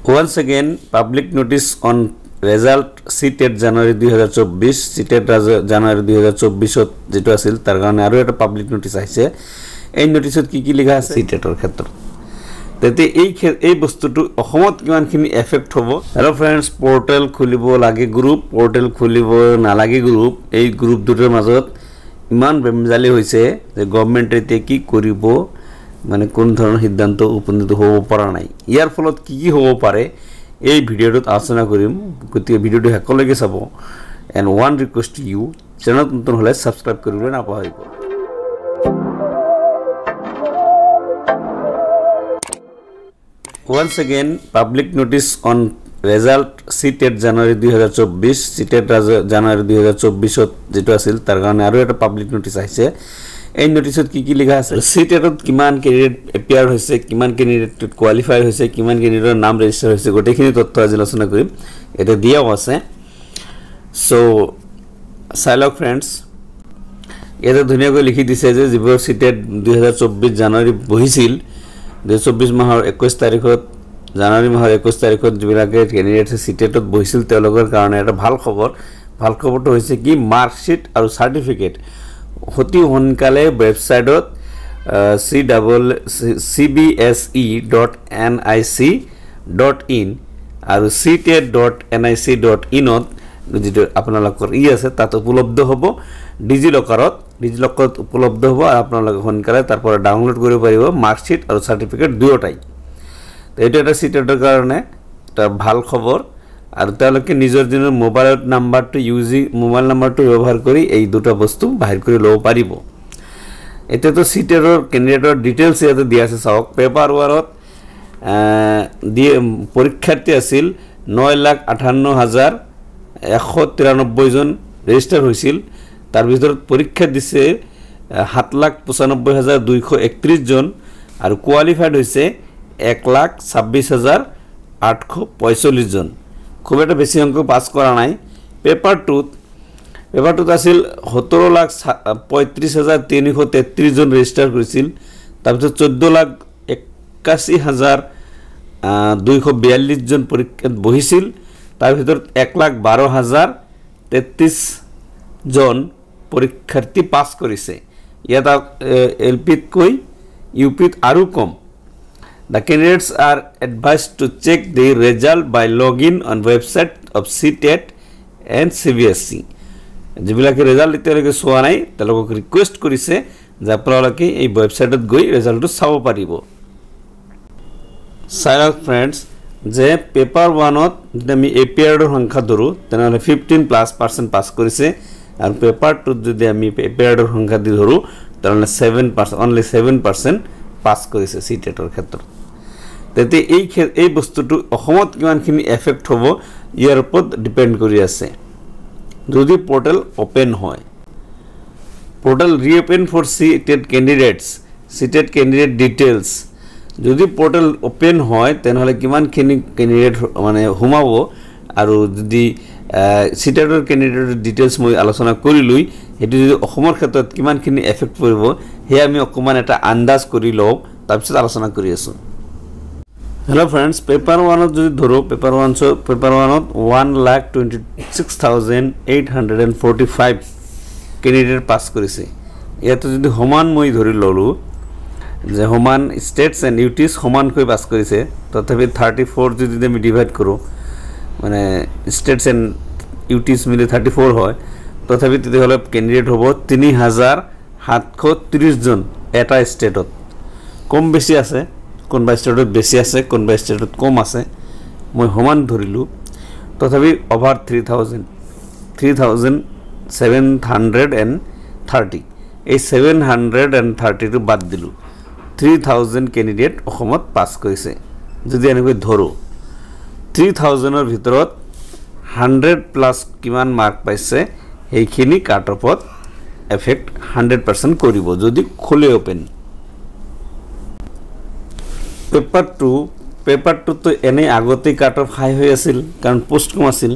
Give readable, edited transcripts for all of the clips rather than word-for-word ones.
Once again, public notice on result CTET January 2024 CTET January 2024 যেটো আছিল তাৰ কাৰণে আৰু এটা পাবলিক নোটিস আহিছে এই নোটিসত কি লিখা আছে CTETৰ ক্ষেত্ৰত তেতে এই বস্তুটো অসমত কিমানখিনি এফেক্ট হ'ব হেল্ল फ्रेंड्स পোর্টাল খুলিব লাগে গ্ৰুপ পোৰ্টাল খুলিব নালাগে গ্ৰুপ এই গ্ৰুপ দুটাৰ মাজত ইমান বেমজালি হৈছে যে গভৰ্ণমেণ্টে তে কি কৰিব মানে কোন ধৰণৰ সিদ্ধান্ত উপনীত হ'ব পৰা নাই ইয়াৰ ফলত কি হ'ব পাৰে এই ভিডিওটোত আলোচনা কৰিম গতিকে ভিডিওটো হেকলৈকে চাব and one request to you channel নতুন হলে সাবস্ক্ৰাইব কৰিবলৈ নাপাহৰিব Once again, public notice on result CTET January 2024 CTET January 2024 যেটো আছিল তাৰ কাৰণে আৰু এটা পাবলিক নোটিস আহিছে এই নোটিসত কি লিখা আছে CTETত কিমান ক্যান্ডিডেট এপিয়াৰ হৈছে কিমান ক্যান্ডিডেট কোৱালিফাই হৈছে কিমান ক্যান্ডিডেটৰ নাম ৰেজিস্টাৰ হৈছে গোটেইখিনি তথ্য আলোচনা কৰিম এটা দিয়াও আছে সো চাইলক फ्रेंड्स এটা ধুনীয়াকৈ লিখি দিছে যে যিবোৰ CTET 2024 জানুৱাৰী বহিছিল 2024 মাহৰ 21 তাৰিখত জানুৱাৰী মাহৰ 21 তাৰিখত যিবিলাকে ক্যান্ডিডেট CTETত বহিছিল তেওঁলোকৰ কাৰণে এটা ভাল খবৰটো হৈছে কি মাৰ্কশিট আৰু সাৰ্টিফিকেট হতি হনকালে ওয়েবসাইটত cbse.nic.in আৰু ctet.nic.in ত যেটো আপোনালোকৰ আছে তাত উপলব্ধ হ'ব ডিজিলকাৰত উপলব্ধ হ'ব আৰু আপোনালোকে হনকালে তাৰ পৰা ডাউনলোড কৰিব পাৰিব মাৰ্কশিট আৰু সাৰ্টিফিকেট দুয়োটাই তো এটা CTETৰ কাৰণে এটা ভাল খবৰ আৰু তেওঁলোকে নিজৰ দিনৰ মোবাইল নাম্বাৰটো ব্যৱহাৰ কৰি এই দুটা বস্তু বাহিৰ কৰি ল'ব পাৰিব এতিয়াতো CTETৰ ক্যান্ডিডেটৰ ডিটেইলছ ইয়াতে দিয়া আছে চাওক পেপাৰ ওয়াৰত পৰীক্ষাৰ্থী আছিল 9,58,193 জন ৰেজিস্টাৰ হৈছিল তাৰ ভিতৰত পৰীক্ষা দিছে 7,95,231 জন আৰু কোৱালিফাইড হৈছে 1,26,845 জন খুব এটা বেছি অংক পাস কৰা নাই পেপাৰটোত আছিল 17,35,333 জন ৰেজিস্টাৰ কৰিছিল তাৰ পিছত 14,81,242 জন পৰীক্ষাত বহিছিল তাৰ ভিতৰত 1,12,033 জন পৰীক্ষাৰ্থী পাস কৰিছে ইয়াত এলপিত কৈ ইউপিত আৰু কম The candidates are advised to check the result by login on website of CTET and CBSE. যিবিলাকে রেজাল্ট এতিয়ালৈকে চোৱা নাই তেওঁলোকক ৰিকুৱেষ্ট কৰিছে যে আপোনালোকে এই ওয়েবসাইটত গৈ ৰেজাল্টটো চাব পাৰিব চাইলক फ्रेंड्स যে পেপাৰ 1ত যদি আমি এপিয়াৰৰ সংখ্যা ধৰো তেনেহলে 15+% পাস কৰিছে আৰু পেপাৰ 2ত যদি আমি এপিয়াৰৰ সংখ্যা দি ধৰো তেনেহলে 7% only 7% পাস কৰিছে CTETৰ ক্ষেত্ৰত তেতে এই বস্তুটো অসমত কিমানখিনি এফেক্ট হ'ব ইয়াৰ ওপৰত ডিপেন্ড কৰি আছে যদি পোর্টাল ওপেন হয় portal reopen for CTET candidates CTET candidate details যদি পোর্টাল ওপেন হয় তেনেহলে কিমানখিনি ক্যান্ডিডেট মানে হুমাব আৰু যদি CTETৰ ক্যান্ডিডেটৰ ডিটেইলস মই আলোচনা কৰিলুই হেতু যদি অসমৰ ক্ষেত্ৰত কিমানখিনি এফেক্ট পৰিব হে আমি অকমান এটা আন্দাজ কৰি লও তাৰপিছত আলোচনা কৰি আছো Hello friends, paper 1 যদি ধৰো paper 1ত 1,26,845 ক্যান্ডিডেট পাস কৰিছে ইয়াতে যদি সমান মই ধৰি ললো যে সমান স্টেটস এন্ড ইউটিস সমান কৈ পাস কৰিছে তথাপি 34 যদি আমি ডিভাইড কৰো মানে স্টেটস এন্ড ইউটিস মিলে 34 হয় তথাপি তেতিয়াহলে ক্যান্ডিডেট হ'ব 3,730 জন এটা স্টেটত কম বেছি আছে কোনবা স্টেটত বেছি আছে কোনবা স্টেটত কম আছে মই সমান ধৰিলু তথাপি ওভাৰ 3,730 এই 730 টো বাদ দিলু 3,000 ক্যান্ডিডেট অসমত পাস কৰিছে যদি এনেকৈ ধৰো 3,000 ৰ ভিতৰত 100 প্লাস কিমান মাৰ্ক পাইছে এইখিনি কাট অফত এফেক্ট 100% কৰিব যদি খোলে ওপেন পেপাৰ 2 তো এনে আগতে কাট অফ হাই হৈ আছিল কাৰণ পোষ্ট কম আছিল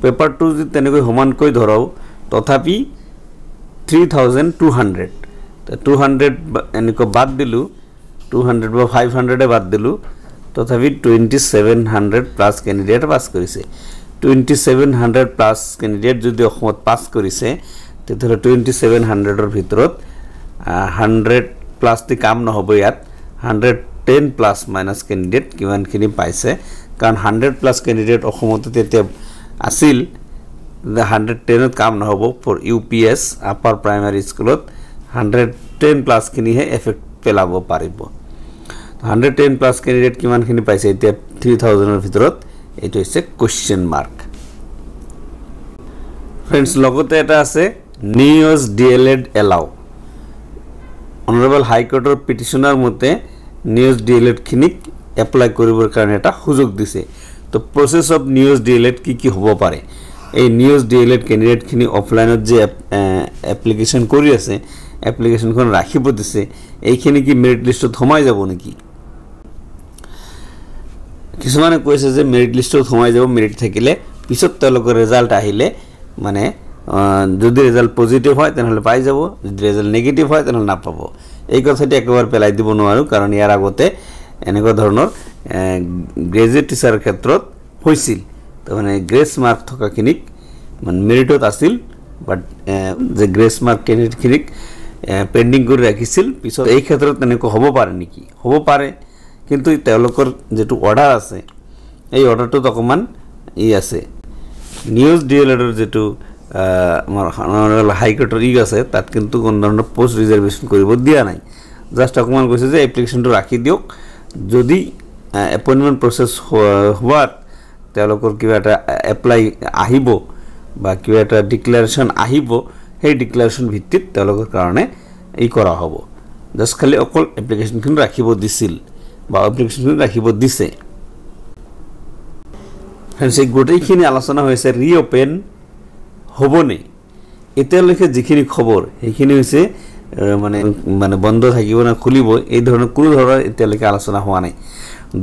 পেপাৰ 2 যদি তেনেকৈ সমান কৈ ধৰাও তথাপি 3,200 200 এনেকৈ বাদ দিলু 200 বা 500 এ বাদ দিলু তথাপি 2700 প্লাস ক্যান্ডিডেট পাস কৰিছে 2700 প্লাস ক্যান্ডিডেট যদি অসমত পাস কৰিছে তেতিয়াহ'লে 2700 ৰ ভিতৰত 100 প্লাস টি কাম নহব ইয়াত 110 প্লাস মাইনাস ক্যান্ডিডেট কিমানখিনি পাইছে কাৰণ 100 প্লাস ক্যান্ডিডেট অসমত তেতিয়া আছিল 110 কাম নহব ফৰ ইউপিএস আপাৰ প্ৰাইমাৰী স্কুলত 110 প্লাস খিনিহে এফেক্ট পেলাব পাৰিব 110 প্লাস ক্যান্ডিডেট কিমানখিনি পাইছে এতিয়া 3000 ৰ ভিতৰত এটো হৈছে কোৱেশ্চন মাৰ্ক ফ্ৰেন্ডছ লগতে এটা আছে নিউজ ডিএলএড এলাউ অনাৰেবল হাই কোৰ্টৰ পিটিশনাৰ মতে নিউজ ডিএলএড খিনিক এপ্লাই কৰিবৰ কাৰণে এটা সুযোগ দিছে তো প্ৰসেস অফ নিউজ ডিএলএড কি হ'ব পাৰে এই নিউজ ডিএলএড ক্যান্ডিডেট খিনি অফলাইনত যে এপ্লিকেশন কৰি আছে এপ্লিকেশনখন ৰাখিব দিছে এইখিনি কি মেৰিট লিষ্টত সোমাই যাব নেকি কিছুমানে কৈছে যে মেৰিট লিষ্টত সোমাই যাব মেৰিট থাকিলে পিছত তেওঁলোকৰ ৰিজাল্ট আহিলে মানে যদি ৰিজাল্ট পজিটিভ হয় তেনহলে পাই যাব যদি ৰিজাল্ট নেগেটিভ হয় তেনহলে নাপাব এই কথাটি একবাৰ পেলাই দিব নোৱাৰো কাৰণ ইয়াৰ আগতে এনেকুৱা ধৰণৰ গ্ৰেজুৱেট টিচাৰ ক্ষেত্ৰত হৈছিল তো মানে গ্ৰেস মাৰ্ক থকা খিনিক মানে মেৰিটত আছিল বাট যে গ্ৰেস মাৰ্ক ক্যান্ডিডেট খিনিক পেন্ডিং কৰি ৰাখিছিল পিছত এই ক্ষেত্ৰত তেনেকৈ হ'ব পাৰে নেকি হ'ব পাৰে কিন্তু তেওঁলোকৰ যেটো অৰ্ডাৰ আছে এই অৰ্ডাৰটো অকমান ই আছে নিউজ ডিএলএডৰ যেটো আমাৰ হাই কোৰ্টৰ ই আছে তাত কিন্তু কোনো ধৰণৰ পোষ্ট ৰিজাৰ্ভেশন কৰিব দিয়া নাই জাস্ট অকমান কৈছে যে এপ্লিকেশনটো ৰাখি দিওক যদি এপইন্টমেন্ট প্ৰসেস হোৱাত তেওঁলোকৰ কিবা এটা এপ্লাই আহিব বা কিবা এটা ডিক্লাৰেশন আহিব সেই ডিক্লাৰেশন ভিত্তিত তেওঁলোকৰ কাৰণে এই কৰা হ'ব জাস্ট খালি অকল এপ্লিকেশনখন ৰাখিব দিছিল বা এপ্লিকেশনখন ৰাখিব দিছে ফ্ৰেন্ডছ এই গোটেইখিনি আলোচনা হৈছে ৰিওপেন হ'বনে এতিয়ালৈকে যিখিনি খবৰ সেইখিনি হৈছে মানে বন্ধ থাকিব না খুলিব এই ধৰণৰ কোনো ধৰণৰ এতিয়ালৈকে আলোচনা হোৱা নাই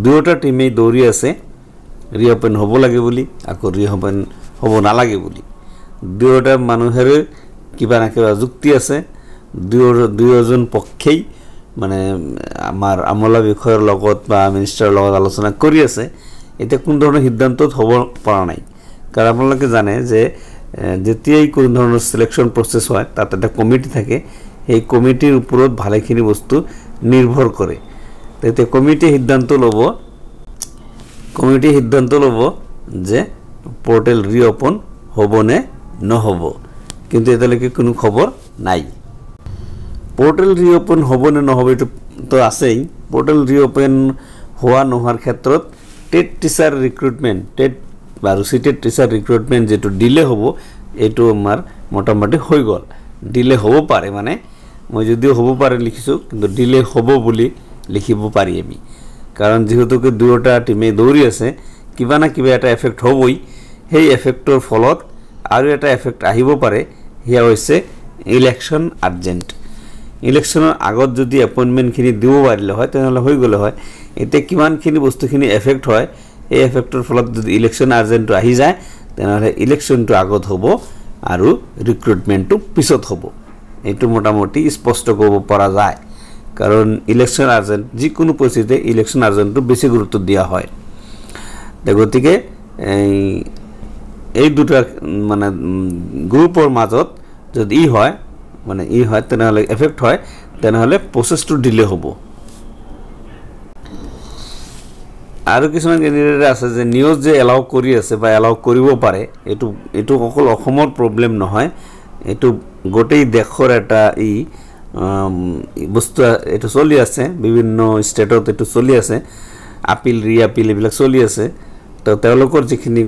দুয়োটা টিমে দৌৰি আছে ৰিওপেন হ'ব লাগে বুলি আকৌ ৰিওপেন হ'ব নালাগে বুলি দুয়োটা মানুহৰ কিবা না কিবা যুক্তি আছে দুয়োজন পক্ষেই মানে আমাৰ আমলা বিষয়ৰ লগত বা মিনিষ্টাৰৰ লগত আলোচনা কৰি আছে এটা কোন ধৰণৰ সিদ্ধান্তত হ'ব পৰা নাই কাৰণ আপোনালোকে জানে যে যেতিয়াই কোন ধৰণৰ সিলেকশন প্ৰসেস হয় তাত এটা কমিটি থাকে এই কমিটিৰ ওপৰত ভালেখিনি বস্তু নিৰ্ভৰ কৰে তেতিয়া কমিটি সিদ্ধান্ত ল'ব যে পোৰ্টেল ৰিওপেন হ'বনে নহ'ব কিন্তু এতিয়ালৈকে কোনো খবৰ নাই পোৰ্টেল ৰিওপেন হ'বনে নহ'ব এটো তো আছেই পোৰ্টেল ৰিওপেন হোৱা নোহাৰ ক্ষেত্ৰত টেট টিচাৰ ৰিক্ৰুটমেন্ট টেট বা সিটেট টিচাৰ ৰিক্ৰুটমেন্ট যেটো ডিলে হ'ব এটো আমাৰ মোটামুটি হৈ গল ডিলে হ'ব পাৰে মানে মই যদিও হ'ব পাৰে লিখিছো কিন্তু ডিলে হ'ব বুলি লিখিব পাৰি আমি কাৰণ যেহেতুকে দুয়োটা টিমে দৌৰি আছে কিবা না কিবা এটা এফেক্ট হ'বই সেই এফেক্টৰ ফলত আৰু এটা এফেক্ট আহিব পাৰে হিয়া হৈছে ইলেকশন আৰ্জেন্ট ইলেকশনৰ আগত যদি এপইন্টমেন্ট খিনি দিব পাৰিলে হয় তেনহলে হৈ গলে হয় এতে কিমানখিনি বস্তুখিনি এফেক্ট হয় এই এফেক্টৰ ফলত যদি ইলেকশন আৰ্জেন্ট আহি যায় তেনহলে ইলেকশনটো আগত হ'ব আৰু ৰিক্ৰুটমেন্টটো পিছত হ'ব এটো মোটামুটি স্পষ্ট কৰিব পৰা যায় কাৰণ ইলেকশন আৰ্জেন্ট যিকোনো পৰিস্থিতিতে ইলেকশন আৰ্জেন্টটো বেছি গুৰুত্ব দিয়া হয় গতিকে এই দুটা মানে গ্ৰুপৰ মাজত যদি হয় মানে তেনহলে এফেক্ট হয় তেনহলে প্ৰসেসটো ডিলে হ'ব আৰু কিছুমান ক্যান্ডিডেট আছে যে নিউজ যে এলাউ কৰি আছে বা এলাউ কৰিব পাৰে এটো অকল অসমৰ প্ৰবলেম নহয় এটো গোটেই দেশৰ এটা বস্তু এটো চলি আছে বিভিন্ন ষ্টেটত এটো চলি আছে আপিল ৰিআপিল এইবিলাক চলি আছে তো তেওঁলোকৰ যিখিনি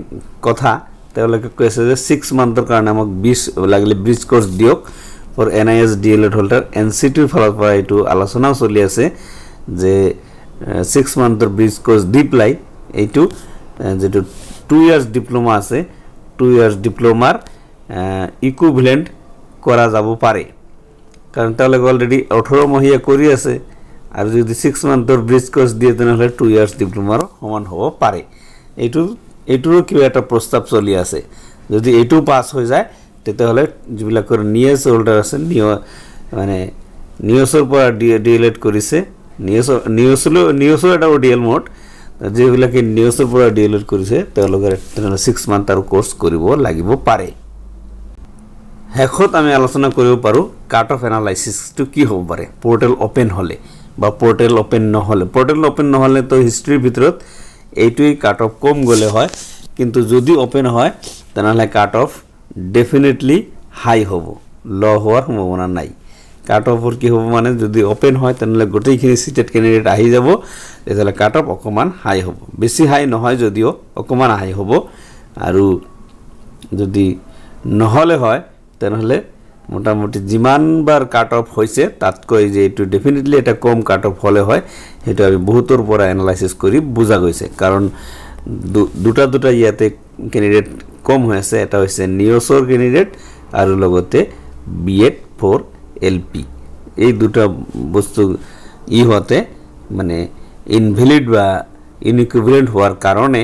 কথা তেওঁলোকে কৈছে যে 6 মান্থৰ কাৰণে আমাক 20 লাগিলে ব্ৰিজ কোৰ্স দিওক ফৰ এনআইএছ ডিএলএড হোল্ডাৰ এনসিটিৰ ফালৰ পৰা এটো আলোচনা চলি আছে যে 6 মান্থৰ ব্ৰিজ কোৰ্স ডিপ্লাই এটো যেটো 2 ইয়াৰ্স ডিপ্লোমা আছে 2 ইয়াৰ্স ডিপ্লোমাৰ ইকুইভ্যালেন্ট কৰা যাব পাৰে কাৰণ তেওঁলোকে অলৰেডি 18 মহিয়া কৰি আছে আৰু যদি 6 মান্থৰ ব্ৰিজ কোৰ্স দিয়ে তেনহলে 2 ইয়াৰ্স ডিপ্লোমাৰ সমান হ'ব পাৰে এটোৰ কিবা এটা প্ৰস্তাৱ চলি আছে যদি এটো পাস হৈ যায় তেতিয়াহলে যিবিলাকৰ নিউজ হোল্ডাৰ আছে মানে নিউজৰ পৰা ডিএলএড কৰিছে নিউজৰ এটা ডিএল মোড যেবিলাকে নিউজৰ পৰা ডিএলএড কৰিছে তেওঁলোকে 6 মান্থ আৰু কোৰ্স কৰিব লাগিব পাৰে হেখত আমি আলোচনা কৰিব পাৰো কাট অফ এনালাইসিস টু কি হ'ব পাৰে পোৰ্টেল ওপেন হলে বা পোৰ্টেল ওপেন নহলে তো হিষ্ট্ৰীৰ ভিতৰত এইটোই কাট অফ কম গলে হয় কিন্তু যদি ওপেন হয় তেনেহলে কাট অফ ডেফিনেটলি হাই হ'ব লো হোৱাৰ সম্ভাৱনা নাই কাট অফৰ কি হ'ব মানে যদি ওপেন হয় তেনেহলে গোটেইখিনি সিটেড ক্যান্ডিডেট আহি যাব তেতিয়ালে কাট অফ অকমান হাই হ'ব বেছি হাই নহয় যদিও অকমান হাই হ'ব আৰু যদি নহলে হয় তেনেহলে মোটামুটি যিমানবাৰ কাট অফ হৈছে তাতকৈ যে এটো ডেফিনেটলি এটা কম কাট অফ হলে হয় হেতু আমি বহুতৰ পৰা এনালাইসিস কৰি বুজা গৈছে কাৰণ দুটা ইয়াতে ক্যান্ডিডেট কম হৈ আছে এটা হৈছে নিউজৰ ক্যান্ডিডেট আৰু লগতে বিএড ফৰ এলপি এই দুটা বস্তু হতে মানে ইনভ্যালিড বা ইনইকুইভ্যালেন্ট হোৱাৰ কাৰণে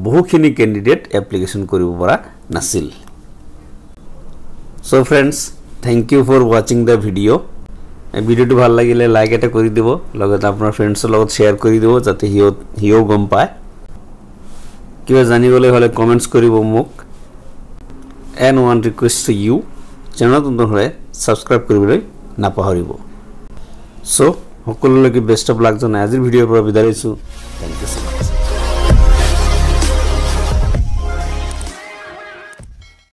বহুখিনি ক্যান্ডিডেট এপ্লিকেশন কৰিব পৰা নাছিল So friends, thank you for watching the video. এই ভিডিওটো ভাল লাগিলে লাইক এটা কৰি দিব লগত আপোনাৰ ফ্ৰেন্ডছৰ লগত শেয়াৰ কৰি দিব যাতে হিও গম পায় কিবা জানিবলৈ হলে কমেন্টস কৰিব মোক and one request to you channel নতুন হলে সাবস্ক্ৰাইব কৰিবলৈ নাপাহৰিব so সকলোলৈকে বেষ্ট অফ লাক জনাই আজিৰ ভিডিওৰ পৰা বিদায় লৈছো থ্যাংক ইউ